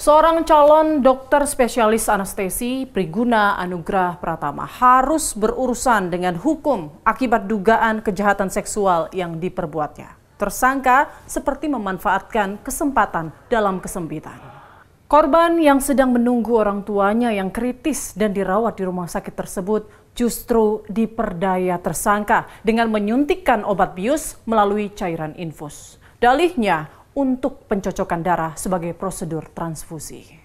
Seorang calon dokter spesialis anestesi, Priguna Anugrah Pratama, harus berurusan dengan hukum akibat dugaan kejahatan seksual yang diperbuatnya. Tersangka seperti memanfaatkan kesempatan dalam kesempitan. Korban yang sedang menunggu orang tuanya yang kritis dan dirawat di rumah sakit tersebut justru diperdaya tersangka dengan menyuntikkan obat bius melalui cairan infus. Dalihnya untuk pencocokan darah sebagai prosedur transfusi.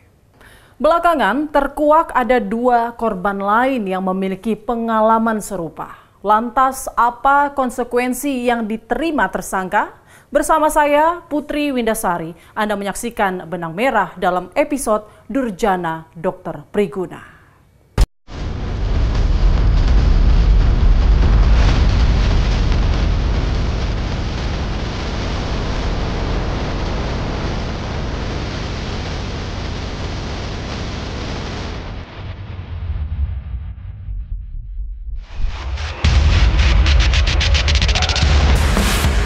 Belakangan terkuak ada 2 korban lain yang memiliki pengalaman serupa. Lantas apa konsekuensi yang diterima tersangka? Bersama saya Putri Windasari, Anda menyaksikan Benang Merah dalam episode Durjana Dr. Priguna.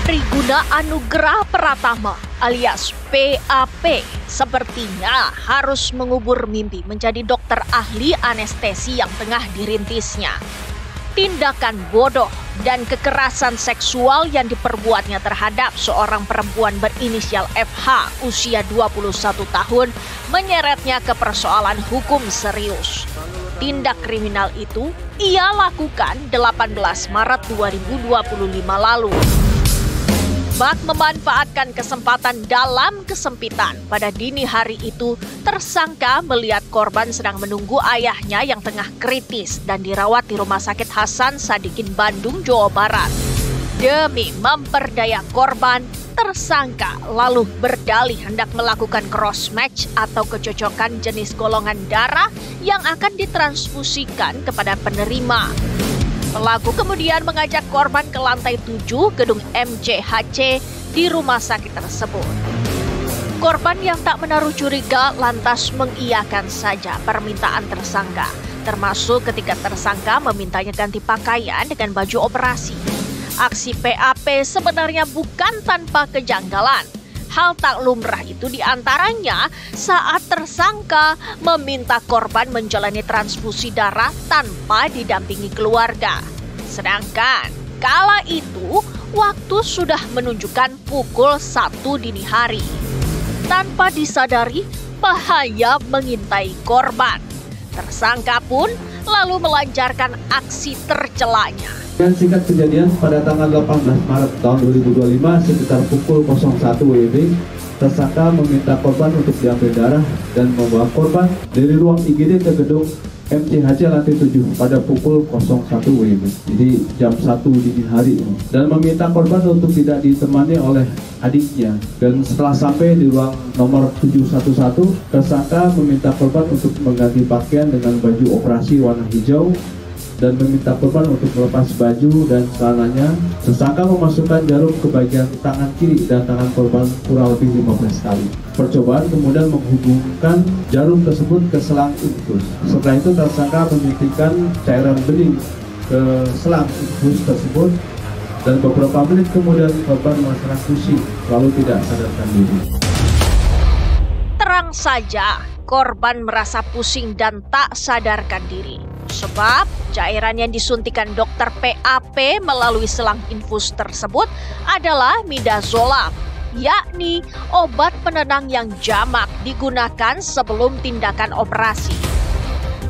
Priguna Anugrah Pratama alias PAP sepertinya harus mengubur mimpi menjadi dokter ahli anestesi yang tengah dirintisnya. Tindakan bodoh dan kekerasan seksual yang diperbuatnya terhadap seorang perempuan berinisial FH usia 21 tahun menyeretnya ke persoalan hukum serius. Tindak kriminal itu ia lakukan 18 Maret 2025 lalu. Bak memanfaatkan kesempatan dalam kesempitan. Pada dini hari itu, tersangka melihat korban sedang menunggu ayahnya yang tengah kritis dan dirawat di Rumah Sakit Hasan Sadikin, Bandung, Jawa Barat. Demi memperdaya korban, tersangka lalu berdalih hendak melakukan cross-match atau kecocokan jenis golongan darah yang akan ditransfusikan kepada penerima. Pelaku kemudian mengajak korban ke lantai 7 gedung MCHC di rumah sakit tersebut. Korban yang tak menaruh curiga lantas mengiyakan saja permintaan tersangka, termasuk ketika tersangka memintanya ganti pakaian dengan baju operasi. Aksi PAP sebenarnya bukan tanpa kejanggalan. Hal tak lumrah itu diantaranya saat tersangka meminta korban menjalani transfusi darah tanpa didampingi keluarga. Sedangkan kala itu waktu sudah menunjukkan pukul 1 dini hari. Tanpa disadari bahaya mengintai korban. Tersangka pun lalu melancarkan aksi tercelanya. Dan singkat kejadian pada tanggal 18 Maret tahun 2025 sekitar pukul 01 WIB, tersangka meminta korban untuk diambil darah dan membawa korban dari ruang IGD ke gedung MCHC lantai 7 pada pukul 01 WIB. Jadi jam 1 dini hari. Dan meminta korban untuk tidak ditemani oleh adiknya. Dan setelah sampai di ruang nomor 711, tersangka meminta korban untuk mengganti pakaian dengan baju operasi warna hijau dan meminta korban untuk melepas baju dan celananya. Tersangka memasukkan jarum ke bagian tangan kiri dan tangan korban kurang lebih 15 kali. Percobaan kemudian menghubungkan jarum tersebut ke selang infus. Setelah itu tersangka menyuntikkan cairan bening ke selang infus tersebut dan beberapa menit kemudian korban melaksanakan transfusi lalu tidak sadarkan diri. Terang saja korban merasa pusing dan tak sadarkan diri. Sebab cairan yang disuntikan dokter PAP melalui selang infus tersebut adalah midazolam, yakni obat penenang yang jamak digunakan sebelum tindakan operasi.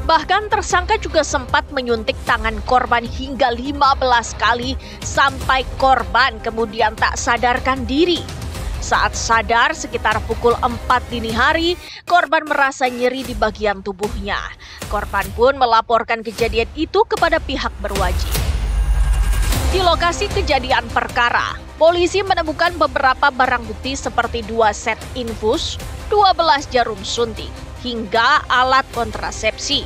Bahkan tersangka juga sempat menyuntik tangan korban hingga 15 kali sampai korban kemudian tak sadarkan diri. Saat sadar sekitar pukul 4 dini hari, korban merasa nyeri di bagian tubuhnya. Korban pun melaporkan kejadian itu kepada pihak berwajib. Di lokasi kejadian perkara, polisi menemukan beberapa barang bukti seperti 2 set infus, 12 jarum suntik, hingga alat kontrasepsi.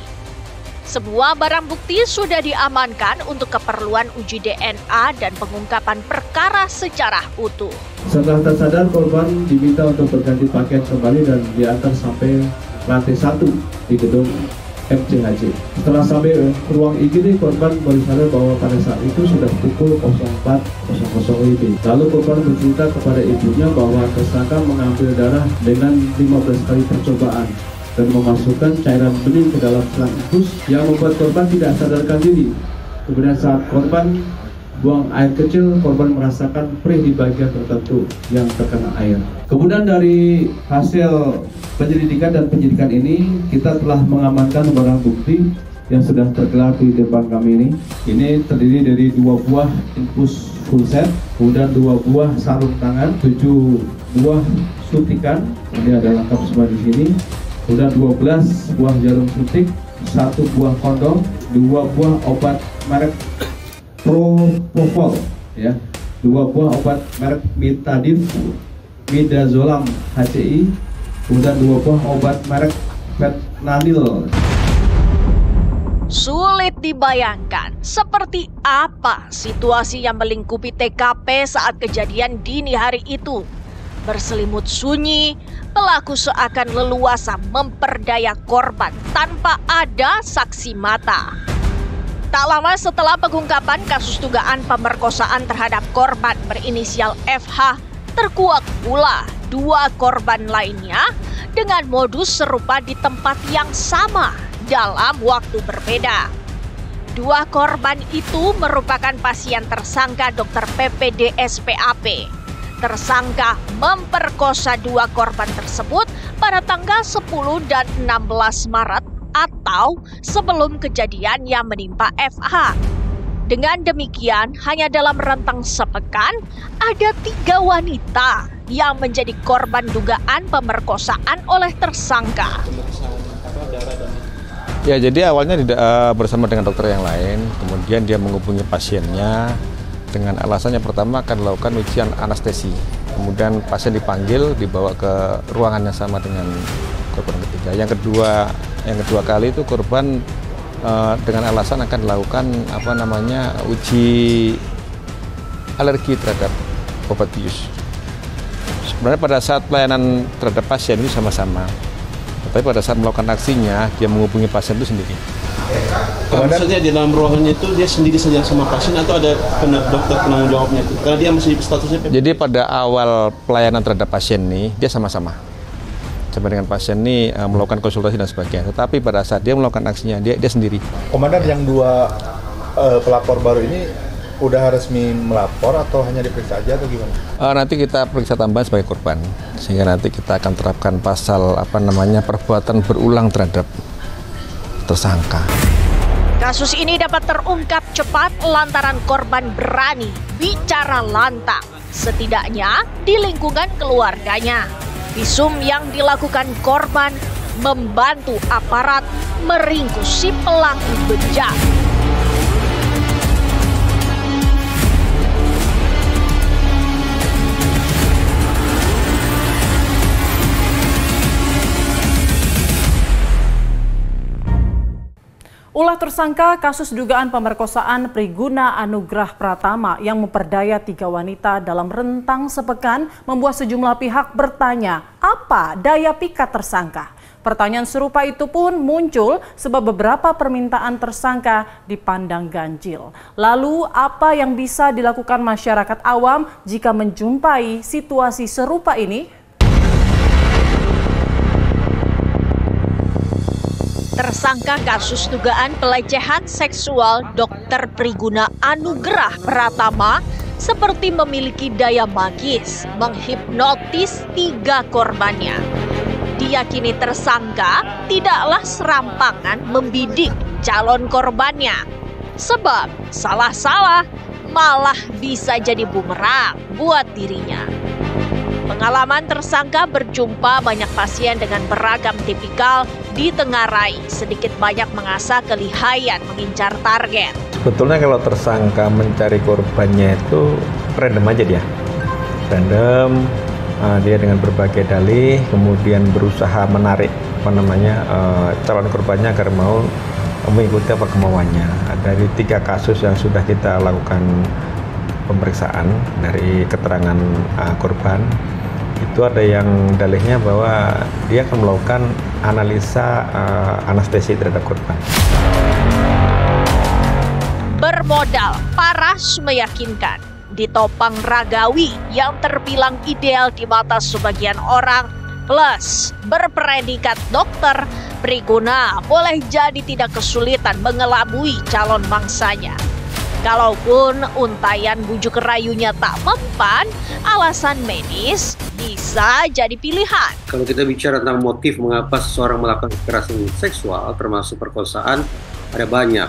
Semua barang bukti sudah diamankan untuk keperluan uji DNA dan pengungkapan perkara secara utuh. Setelah tersadar, korban diminta untuk berganti pakaian kembali dan diantar sampai lantai 1 di gedung MCHC. Setelah sampai ke ruang IGD, korban baru sadar bahwa pada saat itu sudah pukul 04.00 WIB. Lalu korban bercerita kepada ibunya bahwa tersangka mengambil darah dengan 15 kali percobaan dan memasukkan cairan bening ke dalam selang infus yang membuat korban tidak sadarkan diri. Kemudian saat korban buang air kecil, korban merasakan perih di bagian tertentu yang terkena air. Kemudian dari hasil penyelidikan dan penyidikan ini, kita telah mengamankan barang bukti yang sudah tergelar di depan kami ini. Ini terdiri dari 2 buah infus full set, kemudian 2 buah sarung tangan, 7 buah suntikan, ini ada lengkap semua di sini. Kemudian 12 buah jarum suntik, 1 buah kondom, 2 buah obat merek Propofol, ya, 2 buah obat merek Mitadin, Midazolam HCI, kemudian 2 buah obat merek Fentanyl. Sulit dibayangkan seperti apa situasi yang melingkupi TKP saat kejadian dini hari itu. Berselimut sunyi, pelaku seakan leluasa memperdaya korban tanpa ada saksi mata. Tak lama setelah pengungkapan kasus dugaan pemerkosaan terhadap korban berinisial FH, terkuak pula 2 korban lainnya dengan modus serupa di tempat yang sama dalam waktu berbeda. 2 korban itu merupakan pasien tersangka Dr. PPDS PAP. Tersangka memperkosa 2 korban tersebut pada tanggal 10 dan 16 Maret atau sebelum kejadian yang menimpa FH. Dengan demikian, hanya dalam rentang sepekan, ada 3 wanita yang menjadi korban dugaan pemerkosaan oleh tersangka. Ya, jadi awalnya bersama dengan dokter yang lain, kemudian dia menghubungi pasiennya dengan alasannya pertama akan melakukan ujian anestesi. Kemudian pasien dipanggil, dibawa ke ruangan yang sama dengan korban ketiga. Yang kedua kali itu korban dengan alasan akan dilakukan uji alergi terhadap obat bius. Sebenarnya pada saat pelayanan terhadap pasien itu sama-sama, tapi pada saat melakukan aksinya dia menghubungi pasien itu sendiri. Maksudnya di dalam ruangannya itu dia sendiri saja sama pasien atau ada dokter penanggung jawabnya itu? Karena dia masih statusnya. Jadi pada awal pelayanan terhadap pasien ini dia sama-sama dengan pasien ini melakukan konsultasi dan sebagainya. Tetapi pada saat dia melakukan aksinya dia sendiri. Komandan, yang 2 pelapor baru ini udah resmi melapor atau hanya diperiksa aja atau gimana? Nanti kita periksa tambahan sebagai korban, sehingga nanti kita akan terapkan pasal perbuatan berulang terhadap tersangka. Kasus ini dapat terungkap cepat lantaran korban berani bicara lantang, setidaknya di lingkungan keluarganya. Visum yang dilakukan korban membantu aparat meringkus si pelaku bejat. Ulah tersangka kasus dugaan pemerkosaan Priguna Anugrah Pratama yang memperdaya 3 wanita dalam rentang sepekan membuat sejumlah pihak bertanya, apa daya pikat tersangka? Pertanyaan serupa itu pun muncul sebab beberapa permintaan tersangka dipandang ganjil. Lalu apa yang bisa dilakukan masyarakat awam jika menjumpai situasi serupa ini? Tersangka kasus dugaan pelecehan seksual Dr. Priguna Anugrah Pratama seperti memiliki daya magis menghipnotis 3 korbannya. Diyakini tersangka tidaklah serampangan membidik calon korbannya. Sebab salah-salah malah bisa jadi bumerang buat dirinya. Pengalaman tersangka berjumpa banyak pasien dengan beragam tipikal ditengarai, sedikit banyak mengasah kelihayan mengincar target. Sebetulnya kalau tersangka mencari korbannya itu random aja dia. Random, dia dengan berbagai dalih, kemudian berusaha menarik calon korbannya agar mau mengikuti apa kemauannya. Dari 3 kasus yang sudah kita lakukan pemeriksaan dari keterangan korban, itu ada yang dalihnya bahwa dia akan melakukan analisa anestesi terhadap korban. Bermodal paras meyakinkan, ditopang ragawi yang terbilang ideal di mata sebagian orang, plus berpredikat dokter, Priguna boleh jadi tidak kesulitan mengelabui calon mangsanya. Kalaupun untayan bujuk rayunya tak mempan, alasan medis bisa jadi pilihan. Kalau kita bicara tentang motif mengapa seseorang melakukan kekerasan seksual, termasuk perkosaan, ada banyak.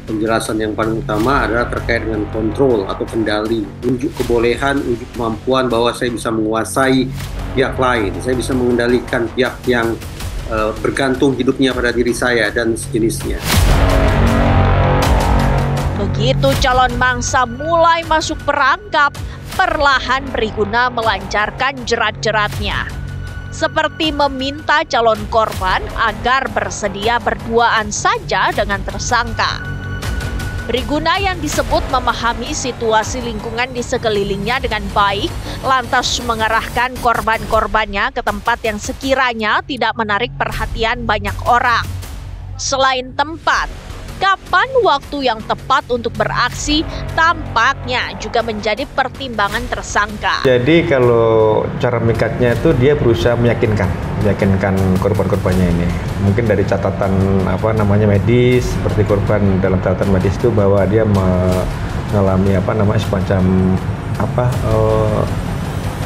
Penjelasan yang paling utama adalah terkait dengan kontrol atau kendali, unjuk kebolehan, unjuk kemampuan bahwa saya bisa menguasai pihak lain, saya bisa mengendalikan pihak yang bergantung hidupnya pada diri saya dan sejenisnya. Begitu calon mangsa mulai masuk perangkap, perlahan Priguna melancarkan jerat-jeratnya. Seperti meminta calon korban agar bersedia berduaan saja dengan tersangka. Priguna yang disebut memahami situasi lingkungan di sekelilingnya dengan baik, lantas mengarahkan korban-korbannya ke tempat yang sekiranya tidak menarik perhatian banyak orang. Selain tempat, kapan waktu yang tepat untuk beraksi tampaknya juga menjadi pertimbangan tersangka. Jadi kalau cara mikatnya itu dia berusaha meyakinkan korban-korbannya ini. Mungkin dari catatan medis, seperti korban dalam catatan medis itu bahwa dia mengalami semacam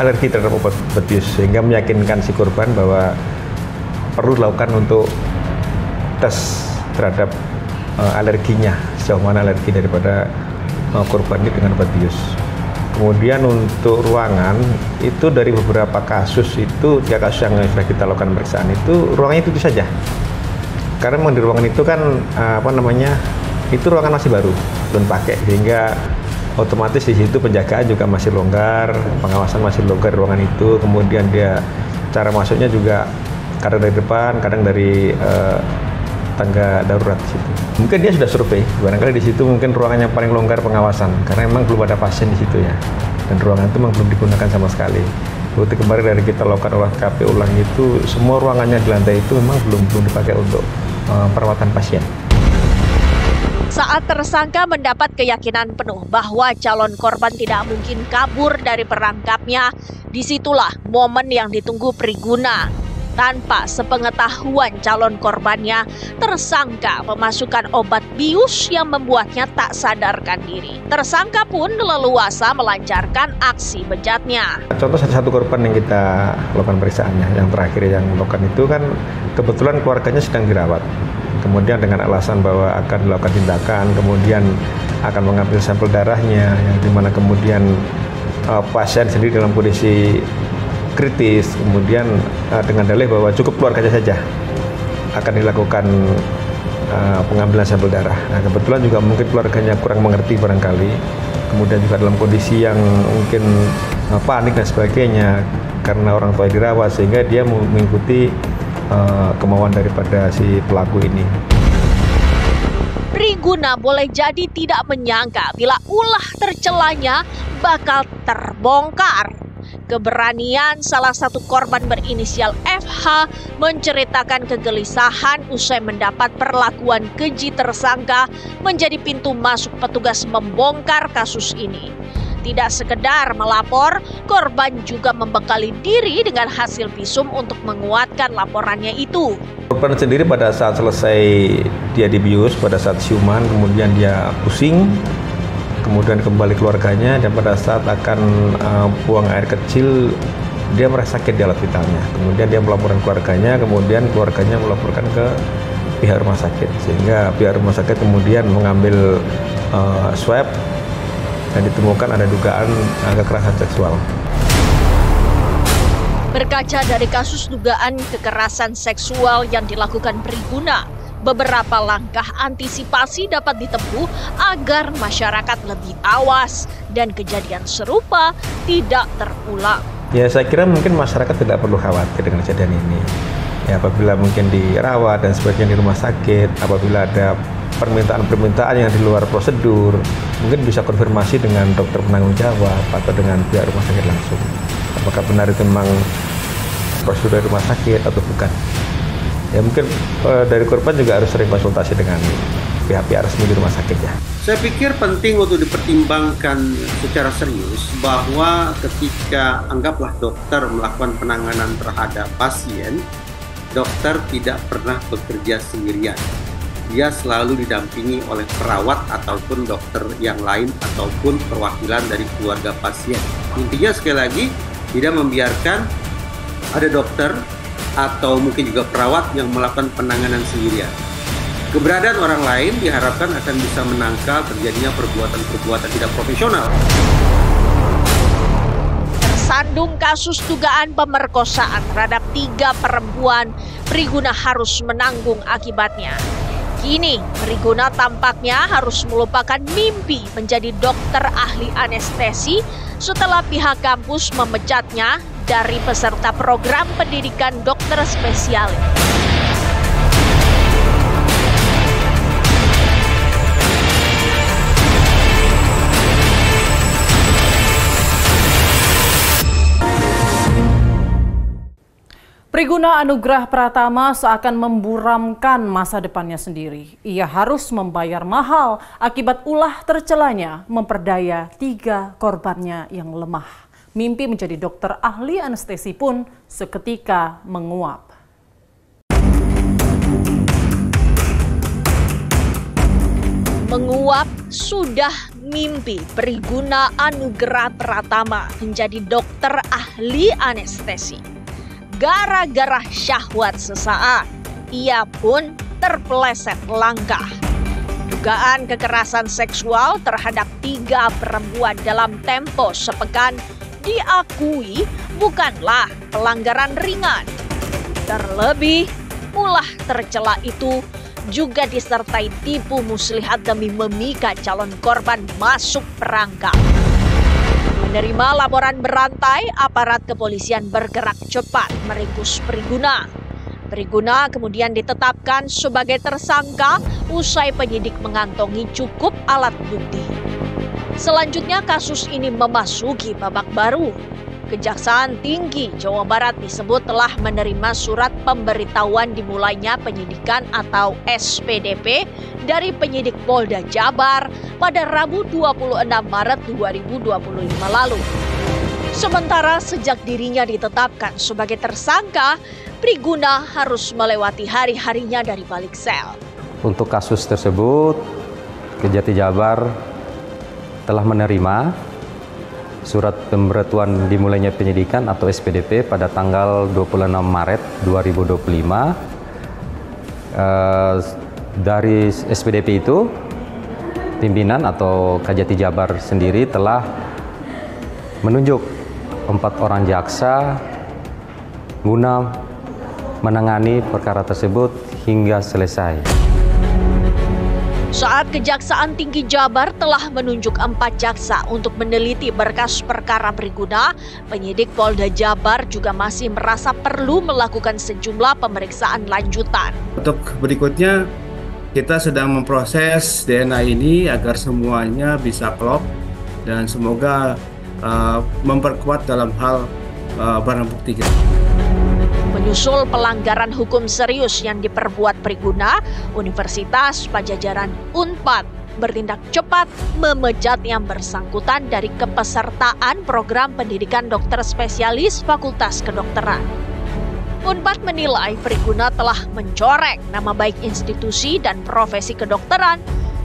alergi terhadap obat bius, sehingga meyakinkan si korban bahwa perlu dilakukan untuk tes terhadap alerginya, sejauh mana alergi daripada korban ini dengan obat bius. Kemudian untuk ruangan, itu dari beberapa kasus itu, 3 kasus yang sudah kita lakukan pemeriksaan itu, ruangannya itu saja. Karena memang di ruangan itu kan, itu ruangan masih baru, belum pakai, sehingga otomatis di situ penjagaan juga masih longgar, pengawasan masih longgar di ruangan itu. Kemudian dia, cara masuknya juga kadang dari depan, kadang dari tangga darurat di situ. Mungkin dia sudah survei, barangkali di situ mungkin ruangan yang paling longgar pengawasan, karena memang belum ada pasien di situ ya, dan ruangan itu memang belum digunakan sama sekali. Bukti kemarin dari kita lakukan olah TKP ulang itu, semua ruangannya di lantai itu memang belum dipakai untuk perawatan pasien. Saat tersangka mendapat keyakinan penuh bahwa calon korban tidak mungkin kabur dari perangkapnya, disitulah momen yang ditunggu Priguna. Tanpa sepengetahuan calon korbannya, tersangka memasukkan obat bius yang membuatnya tak sadarkan diri. Tersangka pun leluasa melancarkan aksi bejatnya. Contoh satu korban yang kita lakukan pemeriksaannya, yang terakhir yang melakukan itu kan kebetulan keluarganya sedang dirawat. Kemudian dengan alasan bahwa akan dilakukan tindakan, kemudian akan mengambil sampel darahnya, yang dimana kemudian pasien sendiri dalam kondisi kritis, kemudian dengan dalih bahwa cukup keluarganya saja akan dilakukan pengambilan sampel darah. Nah, kebetulan juga mungkin keluarganya kurang mengerti barangkali, kemudian juga dalam kondisi yang mungkin panik dan sebagainya karena orang tua dirawat, sehingga dia mengikuti kemauan daripada si pelaku ini. Priguna boleh jadi tidak menyangka bila ulah tercelanya bakal terbongkar. Keberanian salah satu korban berinisial FH menceritakan kegelisahan usai mendapat perlakuan keji tersangka menjadi pintu masuk petugas membongkar kasus ini. Tidak sekedar melapor, korban juga membekali diri dengan hasil visum untuk menguatkan laporannya itu. Korban sendiri pada saat selesai dia dibius, pada saat siuman, kemudian dia pusing, kemudian kembali keluarganya, dan pada saat akan buang air kecil dia merasa sakit di alat vitalnya. Kemudian dia melaporkan keluarganya, kemudian keluarganya melaporkan ke pihak rumah sakit, sehingga pihak rumah sakit kemudian mengambil swab dan ditemukan ada dugaan kekerasan seksual. Berkaca dari kasus dugaan kekerasan seksual yang dilakukan Priguna, beberapa langkah antisipasi dapat ditempuh agar masyarakat lebih awas dan kejadian serupa tidak terulang. Ya, saya kira mungkin masyarakat tidak perlu khawatir dengan kejadian ini. Ya, apabila mungkin dirawat dan sebagainya di rumah sakit, apabila ada permintaan-permintaan yang di luar prosedur, mungkin bisa konfirmasi dengan dokter penanggung jawab atau dengan pihak rumah sakit langsung. apakah benar itu memang prosedur dari rumah sakit atau bukan. Ya mungkin dari korban juga harus sering konsultasi dengan pihak-pihak resmi di rumah sakit ya. Saya pikir penting untuk dipertimbangkan secara serius bahwa ketika anggaplah dokter melakukan penanganan terhadap pasien, dokter tidak pernah bekerja sendirian. Dia selalu didampingi oleh perawat ataupun dokter yang lain ataupun perwakilan dari keluarga pasien. Intinya sekali lagi, tidak membiarkan ada dokter atau mungkin juga perawat yang melakukan penanganan sendirian. Keberadaan orang lain diharapkan akan bisa menangkal terjadinya perbuatan-perbuatan tidak profesional. Tersandung kasus dugaan pemerkosaan terhadap 3 perempuan, Priguna harus menanggung akibatnya. Kini, Priguna tampaknya harus melupakan mimpi menjadi dokter ahli anestesi setelah pihak kampus memecatnya dari peserta program pendidikan dokter spesialis. Priguna Anugrah Pratama seakan memburamkan masa depannya sendiri. Ia harus membayar mahal akibat ulah tercelanya memperdaya 3 korbannya yang lemah. Mimpi menjadi dokter ahli anestesi pun seketika menguap. Menguap sudah mimpi Priguna Anugrah Pratama menjadi dokter ahli anestesi. Gara-gara syahwat sesaat, ia pun terpeleset langkah. Dugaan kekerasan seksual terhadap 3 perempuan dalam tempo sepekan diakui bukanlah pelanggaran ringan. Terlebih, ulah tercela itu juga disertai tipu muslihat demi memikat calon korban masuk perangkap. Menerima laporan berantai, aparat kepolisian bergerak cepat meringkus Priguna. Priguna kemudian ditetapkan sebagai tersangka usai penyidik mengantongi cukup alat bukti. Selanjutnya kasus ini memasuki babak baru. Kejaksaan Tinggi Jawa Barat disebut telah menerima surat pemberitahuan dimulainya penyidikan atau SPDP dari penyidik Polda Jabar pada Rabu 26 Maret 2025 lalu. Sementara sejak dirinya ditetapkan sebagai tersangka, Priguna harus melewati hari-harinya dari balik sel. Untuk kasus tersebut, Kejati Jabar telah menerima surat pemberitahuan dimulainya penyidikan atau SPDP pada tanggal 26 Maret 2025. Dari SPDP itu, pimpinan atau Kejati Jabar sendiri telah menunjuk 4 orang jaksa guna menangani perkara tersebut hingga selesai. Saat Kejaksaan Tinggi Jabar telah menunjuk 4 jaksa untuk meneliti berkas perkara Priguna, penyidik Polda Jabar juga masih merasa perlu melakukan sejumlah pemeriksaan lanjutan. Untuk berikutnya, kita sedang memproses DNA ini agar semuanya bisa klop dan semoga memperkuat dalam hal barang bukti kita. Menyusul pelanggaran hukum serius yang diperbuat Priguna, Universitas Pajajaran Unpad bertindak cepat memecat yang bersangkutan dari kepesertaan program pendidikan dokter spesialis Fakultas Kedokteran. Unpad menilai Priguna telah mencoreng nama baik institusi dan profesi kedokteran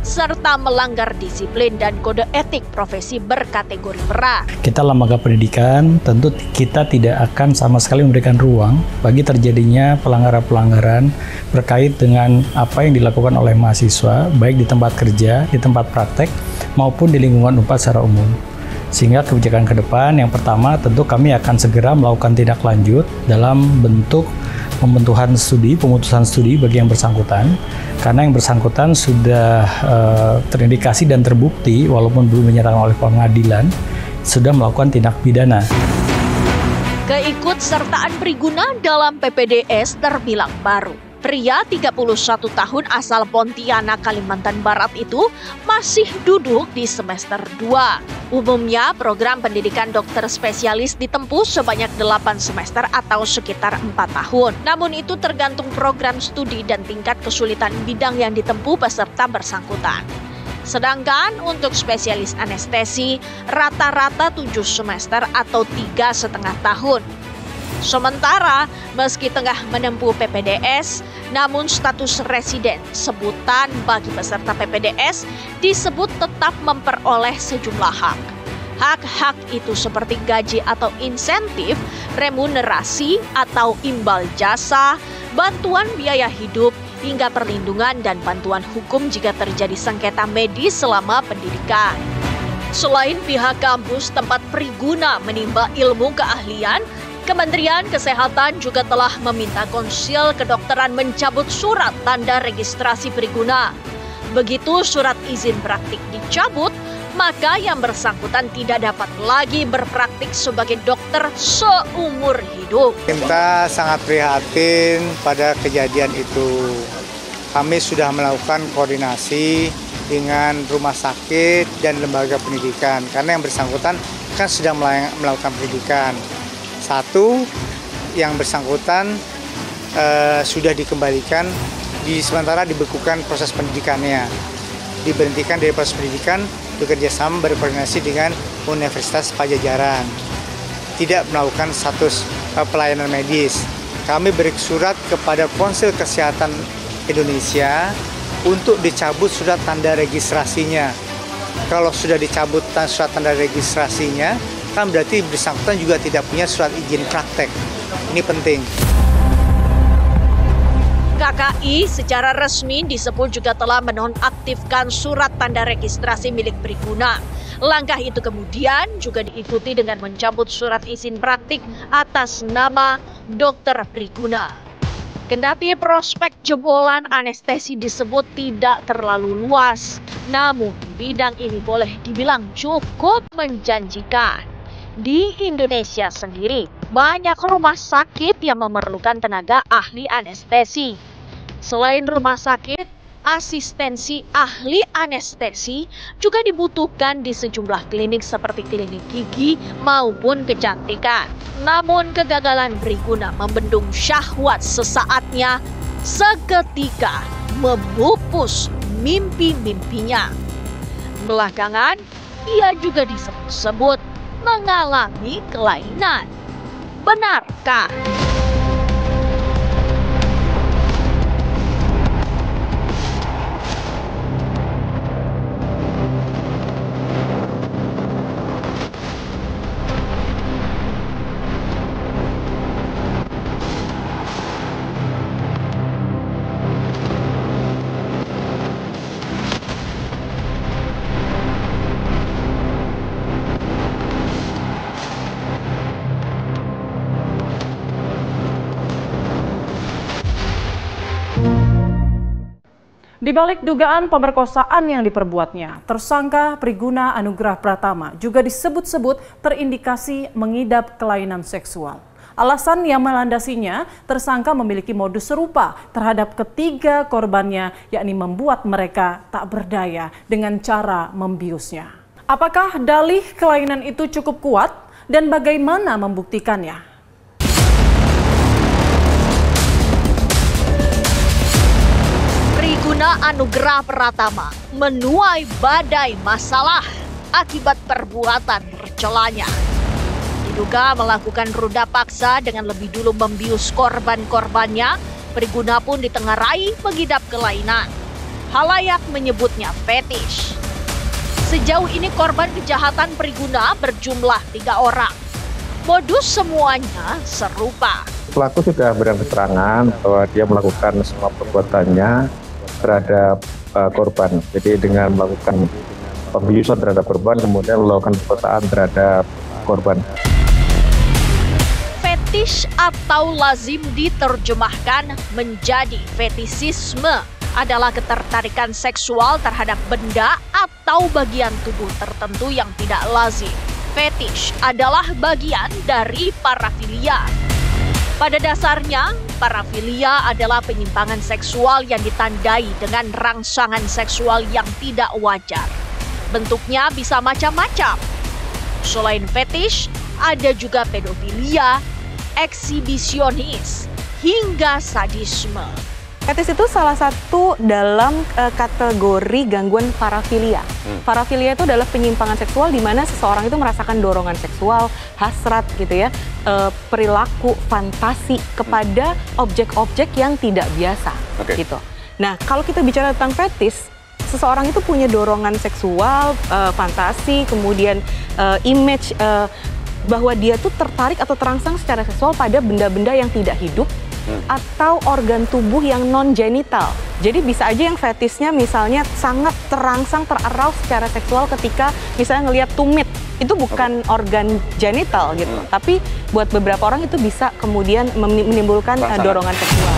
serta melanggar disiplin dan kode etik profesi berkategori berat. Kita lembaga pendidikan, tentu kita tidak akan sama sekali memberikan ruang bagi terjadinya pelanggaran-pelanggaran berkait dengan apa yang dilakukan oleh mahasiswa, baik di tempat kerja, di tempat praktek, maupun di lingkungan Unpad secara umum. Sehingga kebijakan ke depan, yang pertama tentu kami akan segera melakukan tindak lanjut dalam bentuk pemutusan studi bagi yang bersangkutan, karena yang bersangkutan sudah terindikasi dan terbukti walaupun belum dinyatakan oleh pengadilan sudah melakukan tindak pidana. Keikutsertaan Priguna dalam PPDS terbilang baru. Pria 31 tahun asal Pontianak, Kalimantan Barat itu masih duduk di semester 2. Umumnya program pendidikan dokter spesialis ditempuh sebanyak 8 semester atau sekitar 4 tahun. Namun itu tergantung program studi dan tingkat kesulitan bidang yang ditempuh peserta bersangkutan. Sedangkan untuk spesialis anestesi rata-rata 7 semester atau 3,5 tahun. Sementara meski tengah menempuh PPDS, namun status residen sebutan bagi peserta PPDS disebut tetap memperoleh sejumlah hak. Hak-hak itu seperti gaji atau insentif, remunerasi atau imbal jasa, bantuan biaya hidup, hingga perlindungan dan bantuan hukum jika terjadi sengketa medis selama pendidikan. Selain pihak kampus tempat Priguna menimba ilmu keahlian, Kementerian Kesehatan juga telah meminta Konsil Kedokteran mencabut surat tanda registrasi Priguna. Begitu surat izin praktik dicabut, maka yang bersangkutan tidak dapat lagi berpraktik sebagai dokter seumur hidup. Kita sangat prihatin pada kejadian itu. Kami sudah melakukan koordinasi dengan rumah sakit dan lembaga pendidikan, karena yang bersangkutan kan sedang melakukan pendidikan. Satu, yang bersangkutan sudah dikembalikan, sementara dibekukan proses pendidikannya. Diberhentikan dari proses pendidikan, bekerja sama berkoordinasi dengan Universitas Pajajaran. Tidak melakukan status pelayanan medis. Kami beri surat kepada Konsil Kesehatan Indonesia untuk dicabut surat tanda registrasinya. Kalau sudah dicabut surat tanda registrasinya, kan berarti bersangkutan juga tidak punya surat izin praktek. Ini penting. KKI secara resmi disebut juga telah menonaktifkan surat tanda registrasi milik Priguna. Langkah itu kemudian juga diikuti dengan mencabut surat izin praktik atas nama Dr. Priguna. Kendati prospek jebolan anestesi disebut tidak terlalu luas, namun bidang ini boleh dibilang cukup menjanjikan. Di Indonesia sendiri, banyak rumah sakit yang memerlukan tenaga ahli anestesi. Selain rumah sakit, asistensi ahli anestesi juga dibutuhkan di sejumlah klinik seperti klinik gigi maupun kecantikan. Namun kegagalan Priguna membendung syahwat sesaatnya seketika memupus mimpi-mimpinya. Belakangan, ia juga disebut-sebut mengalami kelainan. Benarkah? Di balik dugaan pemerkosaan yang diperbuatnya, tersangka Priguna Anugrah Pratama juga disebut-sebut terindikasi mengidap kelainan seksual. Alasan yang melandasinya, tersangka memiliki modus serupa terhadap ketiga korbannya, yakni membuat mereka tak berdaya dengan cara membiusnya. Apakah dalih kelainan itu cukup kuat dan bagaimana membuktikannya? Priguna Anugrah Pratama menuai badai masalah akibat perbuatan tercelanya. Diduga melakukan ruda paksa dengan lebih dulu membius korban-korbannya, Priguna pun ditengarai mengidap kelainan. Halayak menyebutnya fetish. Sejauh ini korban kejahatan Priguna berjumlah 3 orang. Modus semuanya serupa. Pelaku sudah berikan keterangan bahwa dia melakukan semua perbuatannya terhadap korban. Jadi dengan melakukan pembiusan terhadap korban, kemudian melakukan perkosaan terhadap korban. Fetish atau lazim diterjemahkan menjadi fetisisme adalah ketertarikan seksual terhadap benda atau bagian tubuh tertentu yang tidak lazim. Fetish adalah bagian dari parafilia. Pada dasarnya, Parafilia adalah penyimpangan seksual yang ditandai dengan rangsangan seksual yang tidak wajar. Bentuknya bisa macam-macam. Selain fetish, ada juga pedofilia, eksibisionis, hingga sadisme. Fetish itu salah satu dalam kategori gangguan parafilia. Parafilia itu adalah penyimpangan seksual di mana seseorang itu merasakan dorongan seksual, hasrat gitu ya, perilaku, fantasi kepada objek-objek yang tidak biasa gitu. Nah, kalau kita bicara tentang fetish, seseorang itu punya dorongan seksual, fantasi, kemudian image bahwa dia tuh tertarik atau terangsang secara seksual pada benda-benda yang tidak hidup atau organ tubuh yang non-genital. Jadi bisa aja yang fetishnya misalnya sangat terangsang, terarouse secara seksual ketika misalnya ngelihat tumit. Itu bukan organ genital gitu. Tapi buat beberapa orang itu bisa kemudian menimbulkan dorongan seksual.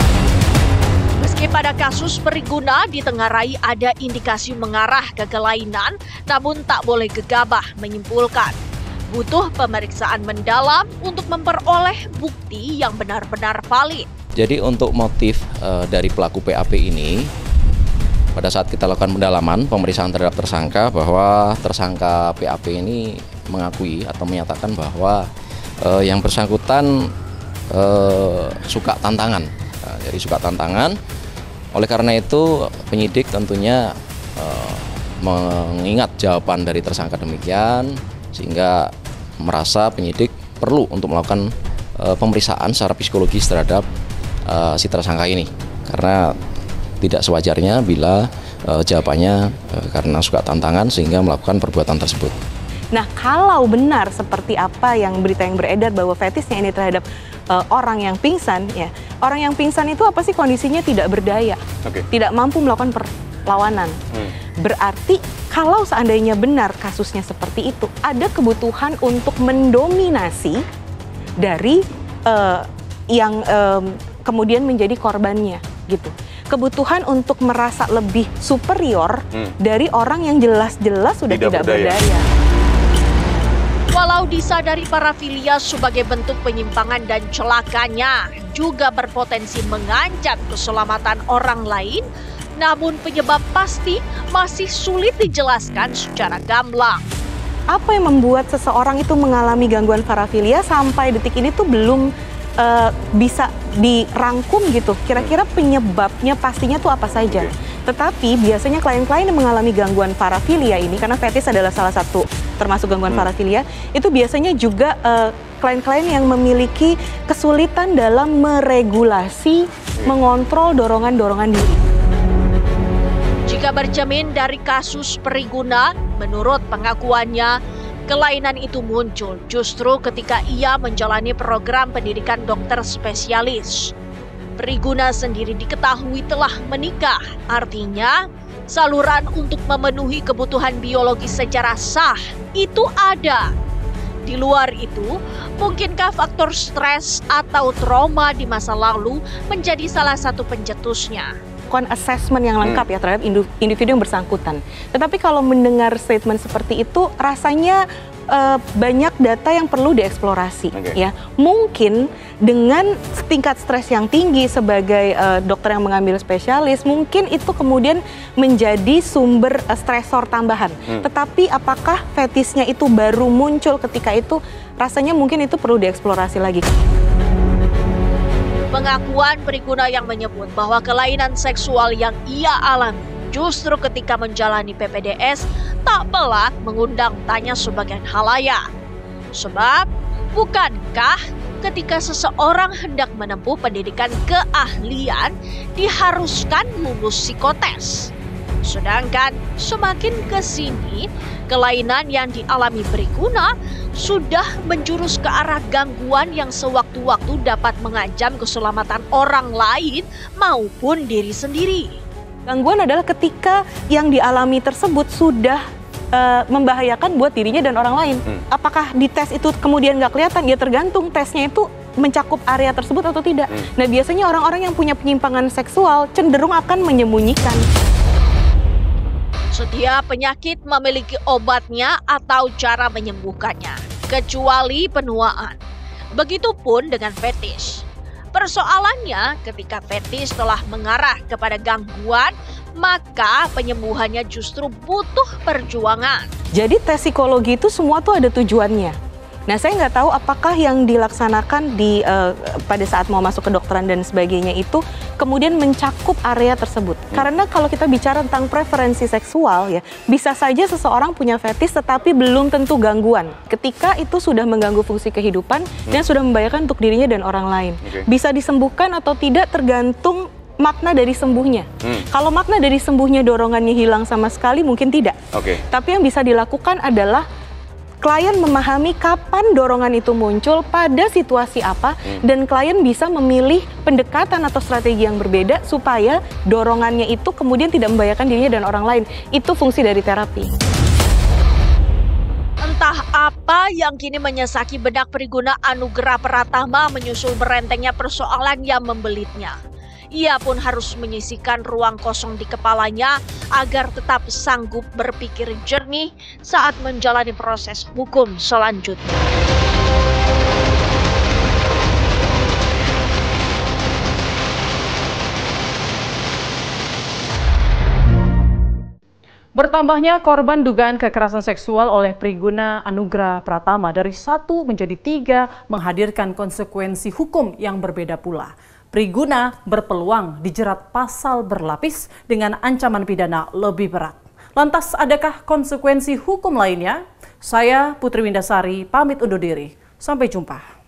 Meski pada kasus Periguna ditengarai ada indikasi mengarah ke kelainan, namun tak boleh gegabah menyimpulkan. Butuh pemeriksaan mendalam untuk memperoleh bukti yang benar-benar valid. Jadi untuk motif dari pelaku PAP ini, pada saat kita lakukan pendalaman, pemeriksaan terhadap tersangka, bahwa tersangka PAP ini mengakui atau menyatakan bahwa yang bersangkutan suka tantangan. Jadi suka tantangan, oleh karena itu penyidik tentunya mengingat jawaban dari tersangka demikian, sehingga merasa penyidik perlu untuk melakukan pemeriksaan secara psikologis terhadap si tersangka ini, karena tidak sewajarnya bila jawabannya karena suka tantangan sehingga melakukan perbuatan tersebut. Nah, kalau benar seperti apa yang berita yang beredar bahwa fetishnya ini terhadap orang yang pingsan, ya, orang yang pingsan itu apa sih kondisinya tidak berdaya, tidak mampu melakukan perlawanan. Berarti kalau seandainya benar kasusnya seperti itu, ada kebutuhan untuk mendominasi dari yang kemudian menjadi korbannya, gitu. Kebutuhan untuk merasa lebih superior dari orang yang jelas-jelas sudah tidak berdaya. Walau disadari parafilia sebagai bentuk penyimpangan dan celakanya juga berpotensi mengancam keselamatan orang lain, namun penyebab pasti masih sulit dijelaskan secara gamblang. Apa yang membuat seseorang itu mengalami gangguan parafilia sampai detik ini tuh belum bisa dirangkum gitu. Kira-kira penyebabnya pastinya tuh apa saja. Tetapi biasanya klien-klien yang mengalami gangguan parafilia ini, karena fetish adalah salah satu termasuk gangguan parafilia, itu biasanya juga klien-klien yang memiliki kesulitan dalam meregulasi, mengontrol dorongan-dorongan diri. Jika bercermin dari kasus Periguna, menurut pengakuannya, kelainan itu muncul justru ketika ia menjalani program pendidikan dokter spesialis. Periguna sendiri diketahui telah menikah, artinya saluran untuk memenuhi kebutuhan biologis secara sah itu ada. Di luar itu, mungkinkah faktor stres atau trauma di masa lalu menjadi salah satu pencetusnya? Assessment yang lengkap ya terhadap individu yang bersangkutan. Tetapi kalau mendengar statement seperti itu, rasanya banyak data yang perlu dieksplorasi. Ya, mungkin dengan tingkat stres yang tinggi sebagai dokter yang mengambil spesialis, mungkin itu kemudian menjadi sumber stresor tambahan. Tetapi apakah fetishnya itu baru muncul ketika itu? Rasanya mungkin itu perlu dieksplorasi lagi. Pengakuan Periguna yang menyebut bahwa kelainan seksual yang ia alami justru ketika menjalani PPDS tak pelak mengundang tanya sebagian halayak. Sebab, bukankah ketika seseorang hendak menempuh pendidikan keahlian diharuskan lulus psikotes? Sedangkan semakin ke sini, kelainan yang dialami Periguna sudah menjurus ke arah gangguan yang sewaktu-waktu dapat mengancam keselamatan orang lain maupun diri sendiri. Gangguan adalah ketika yang dialami tersebut sudah membahayakan buat dirinya dan orang lain. Apakah di tes itu kemudian nggak kelihatan? Ya tergantung tesnya itu mencakup area tersebut atau tidak. Nah, biasanya orang-orang yang punya penyimpangan seksual cenderung akan menyembunyikan. Setiap penyakit memiliki obatnya atau cara menyembuhkannya, kecuali penuaan. Begitupun dengan fetish. Persoalannya, ketika fetis telah mengarah kepada gangguan, maka penyembuhannya justru butuh perjuangan. Jadi tes psikologi itu semua tuh ada tujuannya. Nah, saya nggak tahu apakah yang dilaksanakan pada saat mau masuk ke kedokteran dan sebagainya itu kemudian mencakup area tersebut. Karena kalau kita bicara tentang preferensi seksual ya, bisa saja seseorang punya fetis tetapi belum tentu gangguan. Ketika itu sudah mengganggu fungsi kehidupan dan sudah membahayakan untuk dirinya dan orang lain. Bisa disembuhkan atau tidak tergantung makna dari sembuhnya. Kalau makna dari sembuhnya dorongannya hilang sama sekali mungkin tidak. Tapi yang bisa dilakukan adalah klien memahami kapan dorongan itu muncul, pada situasi apa, dan klien bisa memilih pendekatan atau strategi yang berbeda supaya dorongannya itu kemudian tidak membahayakan dirinya dan orang lain. Itu fungsi dari terapi. Entah apa yang kini menyesaki benak Priguna Anugrah Pratama menyusul berentengnya persoalan yang membelitnya. Ia pun harus menyisihkan ruang kosong di kepalanya agar tetap sanggup berpikir jernih saat menjalani proses hukum selanjutnya. Bertambahnya korban dugaan kekerasan seksual oleh Priguna Anugrah Pratama dari 1 menjadi 3 menghadirkan konsekuensi hukum yang berbeda pula. Priguna berpeluang dijerat pasal berlapis dengan ancaman pidana lebih berat. Lantas adakah konsekuensi hukum lainnya? Saya Putri Windasari pamit undur diri. Sampai jumpa.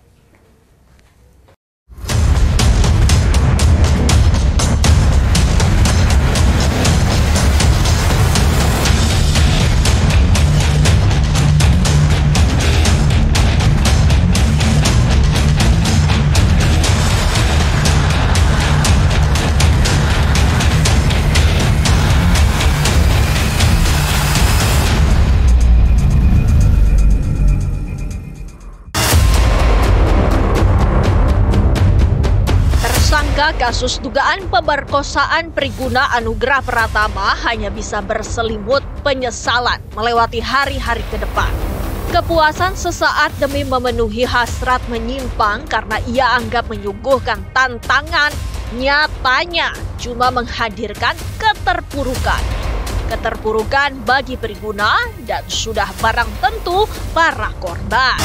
Kasus dugaan pemerkosaan Priguna Anugrah Pratama hanya bisa berselimut penyesalan melewati hari-hari ke depan. Kepuasan sesaat demi memenuhi hasrat menyimpang karena ia anggap menyuguhkan tantangan, nyatanya cuma menghadirkan keterpurukan. Keterpurukan bagi Priguna dan sudah barang tentu para korban.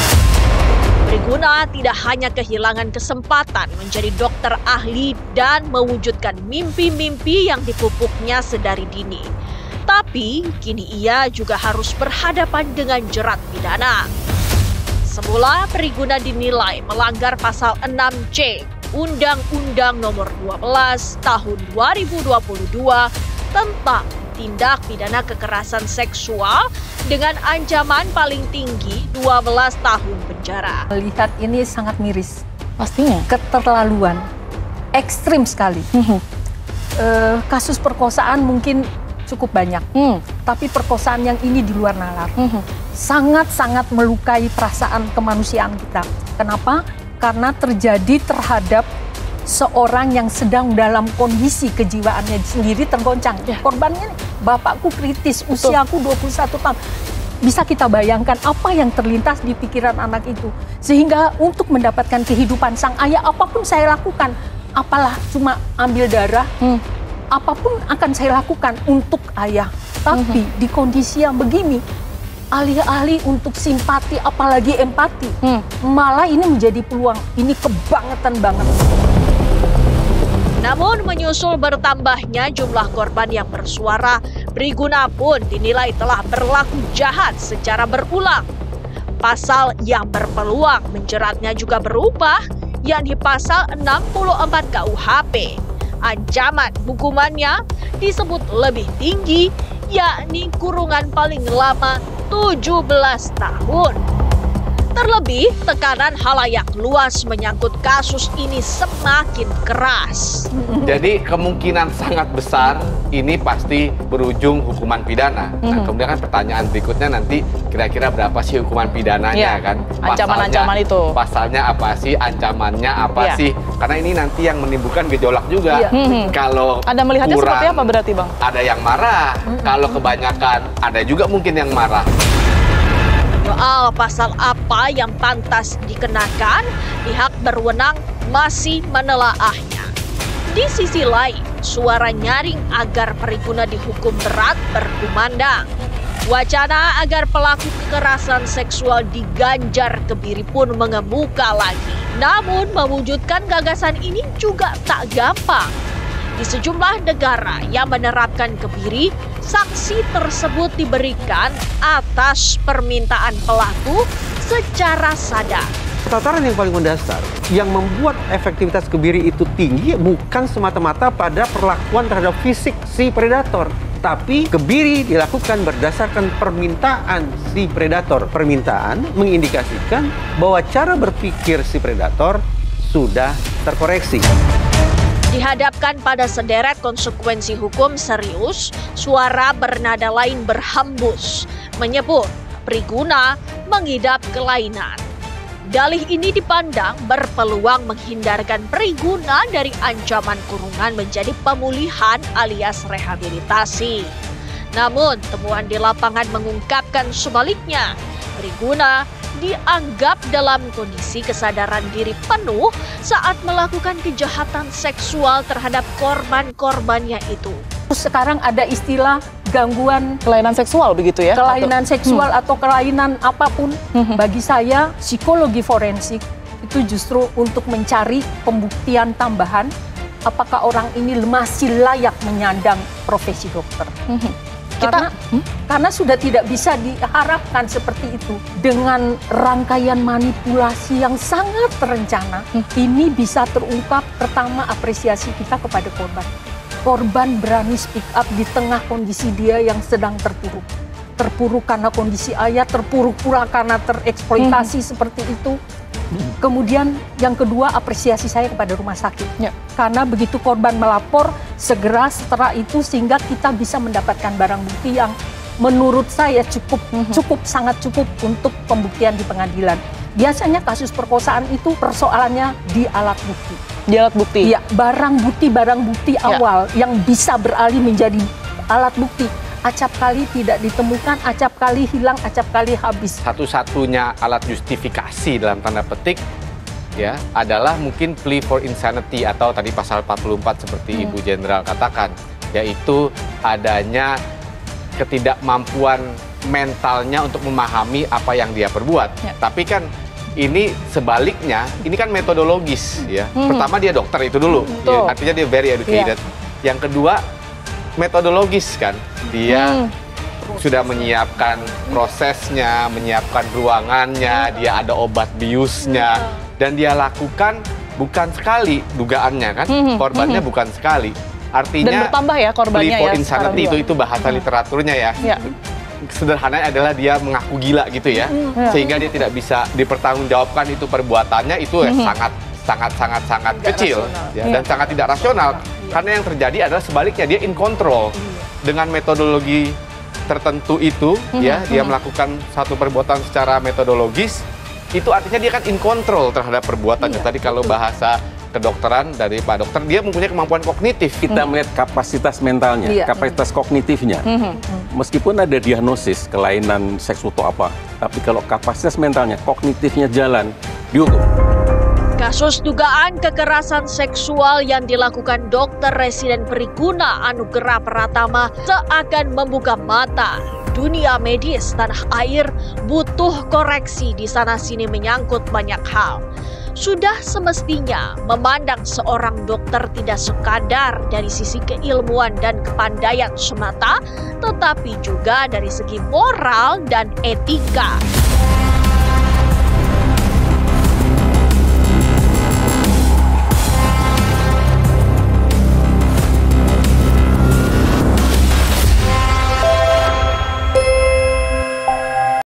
Priguna tidak hanya kehilangan kesempatan menjadi dokter ahli dan mewujudkan mimpi-mimpi yang dipupuknya sedari dini. Tapi kini ia juga harus berhadapan dengan jerat pidana. Semula Priguna dinilai melanggar pasal 6C Undang-Undang Nomor 12 Tahun 2022 tentang tindak pidana kekerasan seksual dengan ancaman paling tinggi 12 tahun penjara. Lihat ini sangat miris. Pastinya. Keterlaluan. Ekstrim sekali. Kasus perkosaan mungkin cukup banyak. Tapi perkosaan yang ini di luar nalar. Sangat-sangat melukai perasaan kemanusiaan kita. Kenapa? Karena terjadi terhadap seorang yang sedang dalam kondisi kejiwaannya sendiri tergoncang. Korbannya bapakku kritis, usiaku 21 tahun. Bisa kita bayangkan apa yang terlintas di pikiran anak itu. Sehingga untuk mendapatkan kehidupan sang ayah, apapun saya lakukan. Apalah cuma ambil darah, apapun akan saya lakukan untuk ayah. Tapi di kondisi yang begini, alih-alih untuk simpati, apalagi empati, malah ini menjadi peluang. Ini kebangetan banget. Namun menyusul bertambahnya jumlah korban yang bersuara, Priguna pun dinilai telah berlaku jahat secara berulang. Pasal yang berpeluang menjeratnya juga berubah, yakni pasal 64 KUHP. Ancaman hukumannya disebut lebih tinggi, yakni kurungan paling lama 17 tahun. Terlebih, tekanan halayak luas menyangkut kasus ini semakin keras. Jadi kemungkinan sangat besar ini pasti berujung hukuman pidana. Nah, kemudian kan pertanyaan berikutnya nanti kira-kira berapa sih hukuman pidananya kan? Ancaman-ancaman itu. Pasalnya apa sih? Ancamannya apa sih? Karena ini nanti yang menimbulkan gejolak juga. Kalau Anda melihatnya kurang, seperti apa berarti, Bang? Ada yang marah. Kalau kebanyakan, ada juga mungkin yang marah. Soal pasal apa yang pantas dikenakan, pihak berwenang masih menelaahnya. Di sisi lain, suara nyaring agar Priguna dihukum berat berkumandang. Wacana agar pelaku kekerasan seksual diganjar kebiri pun mengemuka lagi. Namun mewujudkan gagasan ini juga tak gampang. Di sejumlah negara yang menerapkan kebiri, sanksi tersebut diberikan atas permintaan pelaku secara sadar. Tataran yang paling mendasar yang membuat efektivitas kebiri itu tinggi bukan semata-mata pada perlakuan terhadap fisik si predator, tapi kebiri dilakukan berdasarkan permintaan si predator. Permintaan mengindikasikan bahwa cara berpikir si predator sudah terkoreksi. Dihadapkan pada sederet konsekuensi hukum serius, suara bernada lain berhembus, menyebut Priguna mengidap kelainan. Dalih ini dipandang berpeluang menghindarkan Priguna dari ancaman kurungan menjadi pemulihan alias rehabilitasi. Namun, temuan di lapangan mengungkapkan sebaliknya. Priguna dianggap dalam kondisi kesadaran diri penuh saat melakukan kejahatan seksual terhadap korban-korbannya itu. Sekarang ada istilah gangguan kelainan seksual begitu ya? Kelainan seksual atau kelainan apapun. Bagi saya, psikologi forensik itu justru untuk mencari pembuktian tambahan apakah orang ini masih layak menyandang profesi dokter. Karena sudah tidak bisa diharapkan seperti itu. Dengan rangkaian manipulasi yang sangat terencana, ini bisa terungkap. Pertama, apresiasi kita kepada korban. Korban berani speak up di tengah kondisi dia yang sedang terpuruk. Terpuruk karena kondisi ayah, terpuruk pula karena tereksploitasi seperti itu. Kemudian yang kedua, apresiasi saya kepada rumah sakit. Karena begitu korban melapor, segera setelah itu sehingga kita bisa mendapatkan barang bukti yang menurut saya sangat cukup untuk pembuktian di pengadilan. Biasanya kasus perkosaan itu persoalannya di alat bukti. Di alat bukti? Ya, barang bukti awal yang bisa beralih menjadi alat bukti. Acap kali tidak ditemukan, acap kali hilang, acap kali habis. Satu-satunya alat justifikasi dalam tanda petik ya adalah mungkin plea for insanity atau tadi pasal 44 seperti Ibu Jenderal katakan, yaitu adanya ketidakmampuan mentalnya untuk memahami apa yang dia perbuat. Tapi kan ini sebaliknya, ini kan metodologis ya. Pertama dia dokter itu dulu, ya, artinya dia very educated. Yang kedua metodologis kan, dia sudah menyiapkan prosesnya, menyiapkan ruangannya, dia ada obat biusnya, dan dia lakukan bukan sekali dugaannya kan, korbannya bukan sekali. Artinya dan bertambah ya korbannya plea for ya. insanity itu bahasa literaturnya ya. Sederhananya adalah dia mengaku gila gitu ya, sehingga dia tidak bisa dipertanggungjawabkan itu perbuatannya itu ya sangat kecil ya, dan sangat tidak rasional. Karena yang terjadi adalah sebaliknya, dia in control dengan metodologi tertentu itu ya, dia melakukan satu perbuatan secara metodologis, itu artinya dia kan in control terhadap perbuatannya. Tadi kalau bahasa kedokteran dari Pak Dokter, dia mempunyai kemampuan kognitif. Kita melihat kapasitas mentalnya, kapasitas kognitifnya. Meskipun ada diagnosis kelainan seksual atau apa, tapi kalau kapasitas mentalnya, kognitifnya jalan, dihukum. Kasus dugaan kekerasan seksual yang dilakukan Dokter Residen Priguna Anugrah Pratama seakan membuka mata. Dunia medis tanah air butuh koreksi di sana-sini menyangkut banyak hal. Sudah semestinya memandang seorang dokter tidak sekadar dari sisi keilmuan dan kepandaian semata, tetapi juga dari segi moral dan etika.